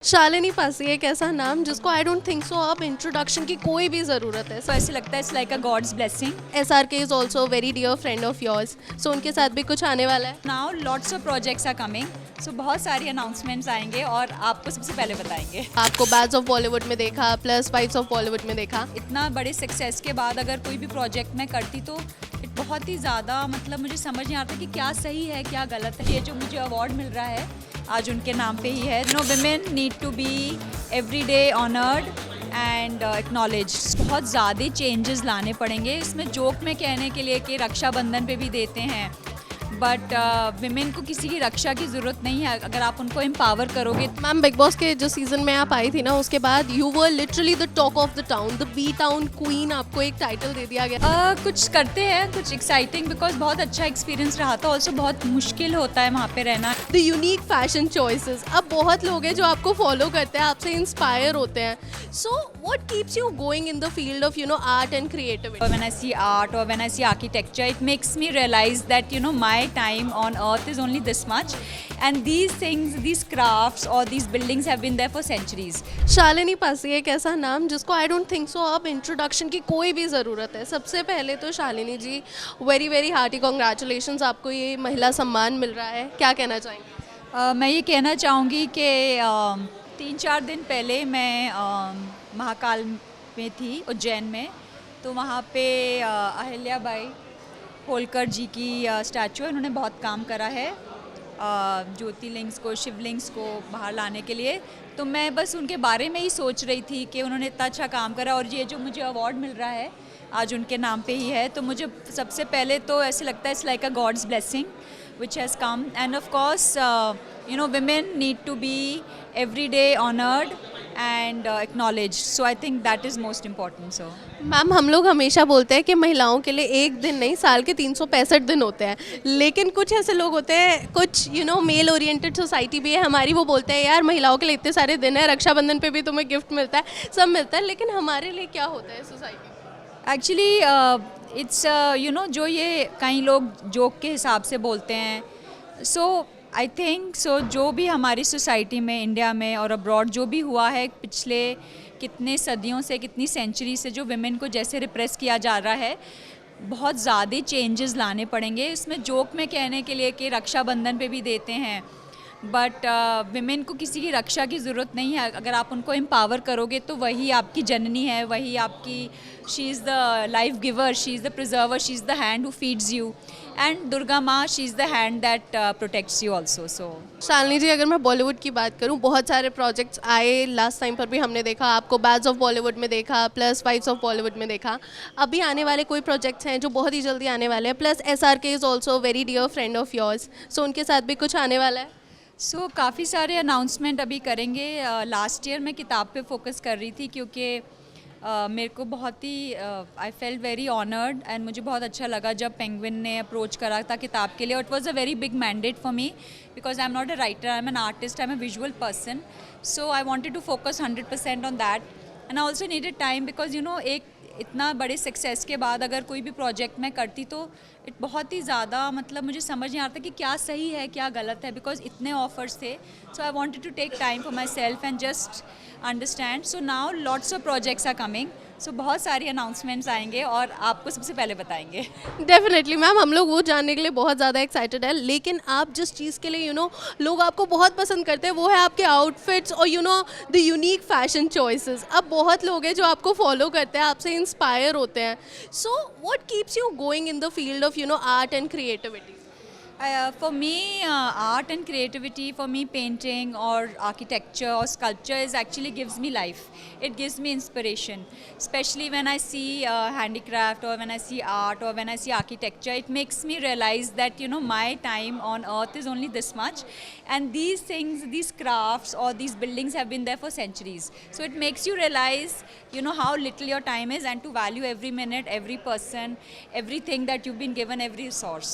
शालिनी पासी एक ऐसा नाम जिसको आई डोंट थिंक सो अब इंट्रोडक्शन की कोई भी ज़रूरत है। तो ऐसे लगता है it's like a god's blessing. SRK is also very dear friend of yours, so उनके साथ भी कुछ आने वाला है। Now lots of projects are coming, so बहुत सारी अनाउंसमेंट्स आएंगे और आपको सबसे पहले बताएंगे। आपको बैड्स ऑफ बॉलीवुड में देखा, प्लस वाइफ्स ऑफ बॉलीवुड में देखा। इतना बड़े सक्सेस के बाद अगर कोई भी प्रोजेक्ट मैं करती तो बहुत ही ज़्यादा मतलब मुझे समझ नहीं आता कि क्या सही है क्या गलत है। ये जो मुझे अवार्ड मिल रहा है आज उनके नाम पे ही है। No women need to be every day honoured and acknowledge. बहुत ज़्यादा चेंजेस लाने पड़ेंगे। इसमें जोक में कहने के लिए कि रक्षाबंधन पे भी देते हैं, बट विमेन को किसी की रक्षा की ज़रूरत नहीं है अगर आप उनको एम्पावर करोगे। मैम बिग बॉस के जो सीज़न में आप आई थी ना, उसके बाद you were literally the talk of the town, the B town queen, आपको एक टाइटल दे दिया गया। कुछ करते हैं, कुछ एक्साइटिंग, बिकॉज बहुत अच्छा एक्सपीरियंस रहा था। ऑल्सो बहुत मुश्किल होता है वहाँ पे रहना। द यूनिक फैशन चॉइसेस, अब बहुत लोग हैं जो आपको फॉलो करते हैं, आपसे इंस्पायर होते हैं। So what keeps you going in the field of art and creativity? When I see art or when I see architecture, it makes me realize that my time on earth is only this much, and these things, these crafts or these buildings have been there for centuries. Shalini Pasi एक ऐसा नाम जिसको I don't think so अब introduction की कोई भी ज़रूरत है। सबसे पहले तो शालिनी जी वेरी वेरी हार्टी कॉन्ग्रेचुलेशंस, आपको ये महिला सम्मान मिल रहा है, क्या कहना चाहेंगे? मैं ये कहना चाहूँगी कि 3-4 दिन पहले मैं महाकाल में थी, उज्जैन में। तो वहाँ पे अहिल्याबाई होलकर जी की स्टैचू है। उन्होंने बहुत काम करा है ज्योतिर्लिंग्स को, शिवलिंग्स को बाहर लाने के लिए। तो मैं बस उनके बारे में ही सोच रही थी कि उन्होंने इतना अच्छा काम करा, और ये जो मुझे अवार्ड मिल रहा है आज उनके नाम पे ही है। तो मुझे सबसे पहले तो ऐसे लगता है it's like a god's blessing which has come, and of course women need to be every day honored and acknowledged, so I think that is most important. So ma'am हम लोग हमेशा बोलते हैं कि महिलाओं के लिए एक दिन नहीं, साल के 365 दिन होते हैं, लेकिन कुछ ऐसे लोग होते हैं, कुछ मेल ओरिएंटेड सोसाइटी भी है हमारी, वो बोलते हैं यार महिलाओं के लिए इतने सारे दिन है, रक्षाबंधन पे भी तुम्हें गिफ्ट मिलता है, सब मिलता है, लेकिन हमारे लिए क्या होता है सोसाइटी? एक्चुअली इट्स जो ये कई लोग जोक के हिसाब से बोलते हैं। सो आई थिंक जो भी हमारी सोसाइटी में, इंडिया में और अब्रॉड जो भी हुआ है पिछले कितने सदियों से, कितनी सेंचुरी से, जो विमेन को जैसे रिप्रेस किया जा रहा है, बहुत ज़्यादा चेंजेस लाने पड़ेंगे। इसमें जोक में कहने के लिए कि रक्षाबंधन पे भी देते हैं, बट विमेन को किसी की रक्षा की ज़रूरत नहीं है अगर आप उनको एम्पावर करोगे तो वही आपकी जननी है, वही आपकी, she is the life giver, she is the preserver, she is the hand who feeds you, and Durga माँ, she is the hand that protects you also. So Shalini ji अगर मैं बॉलीवुड की बात करूं, बहुत सारे प्रोजेक्ट्स आए, लास्ट टाइम पर भी हमने देखा, आपको बैड्स ऑफ बॉलीवुड में देखा, प्लस वाइफ्स ऑफ बॉलीवुड में देखा। अभी आने वाले कोई प्रोजेक्ट्स हैं जो बहुत ही जल्दी आने वाले हैं, plus SRK is also very dear friend of yours, so उनके साथ भी कुछ आने वाला है? काफ़ी सारे अनाउंसमेंट अभी करेंगे। लास्ट ईयर मैं किताब पे फोकस कर रही थी क्योंकि मेरे को बहुत ही I felt very honoured, and मुझे बहुत अच्छा लगा जब पेंगुइन ने अप्रोच करा था किताब के लिए। It was a very big mandate for me because I am not a writer, I am an artist, I am a visual person. So I wanted to focus 100% on that, and I also needed time because एक इतना बड़े success के बाद अगर कोई भी project मैं करती तो बहुत ही ज़्यादा मतलब मुझे समझ नहीं आता कि क्या सही है क्या गलत है, बिकॉज इतने ऑफर्स थे। So I wanted to take time for myself and just understand. So now lots of projects are coming, so बहुत सारी अनाउंसमेंट्स आएंगे और आपको सबसे पहले बताएंगे। डेफिनेटली मैम, हम लोग वो जानने के लिए बहुत ज़्यादा एक्साइटेड है, लेकिन आप जिस चीज़ के लिए लोग आपको बहुत पसंद करते हैं वो है आपके आउटफिट्स और द यूनिक फैशन चॉइसेस। अब बहुत लोग हैं जो आपको फॉलो करते हैं, आपसे इंस्पायर होते हैं। So what keeps you going in the field of art and creativity? For me, art and creativity, for me painting or architecture or sculpture is actually gives me life. It gives me inspiration, especially when I see handicraft or when I see art or when I see architecture. It makes me realize that my time on earth is only this much, and these things, these crafts or these buildings have been there for centuries. So it makes you realize how little your time is, and to value every minute, every person, everything that you've been given, every resource.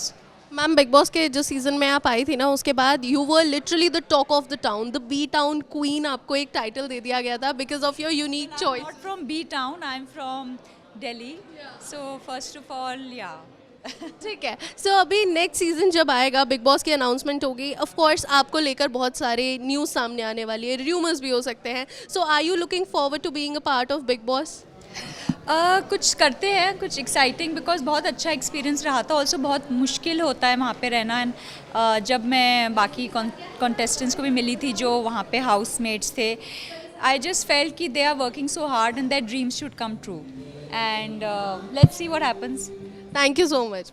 Ma'am big boss के जो season में आप आई थी ना, उसके बाद you were literally the talk of the town, the B town queen, आपको एक टाइटल दे दिया गया था because of your unique choice. Not from B town, I'm from Delhi. So first of all, yeah, ठीक है, सो अभी नेक्स्ट सीजन जब आएगा, बिग बॉस की अनाउंसमेंट होगी, ऑफ कोर्स आपको लेकर बहुत सारे न्यूज़ सामने आने वाली है, र्यूमर्स भी हो सकते हैं, so are you looking forward to being a part of Bigg Boss? कुछ करते हैं, कुछ एक्साइटिंग, बिकॉज बहुत अच्छा एक्सपीरियंस रहा था। ऑल्सो बहुत मुश्किल होता है वहाँ पे रहना। एंड जब मैं बाकी कॉन्टेस्टेंट्स को भी मिली थी जो वहाँ पे हाउसमेट्स थे, आई जस्ट फेल्ट कि they are working so hard and that dreams should come true, and let's see what happens. Thank you so much.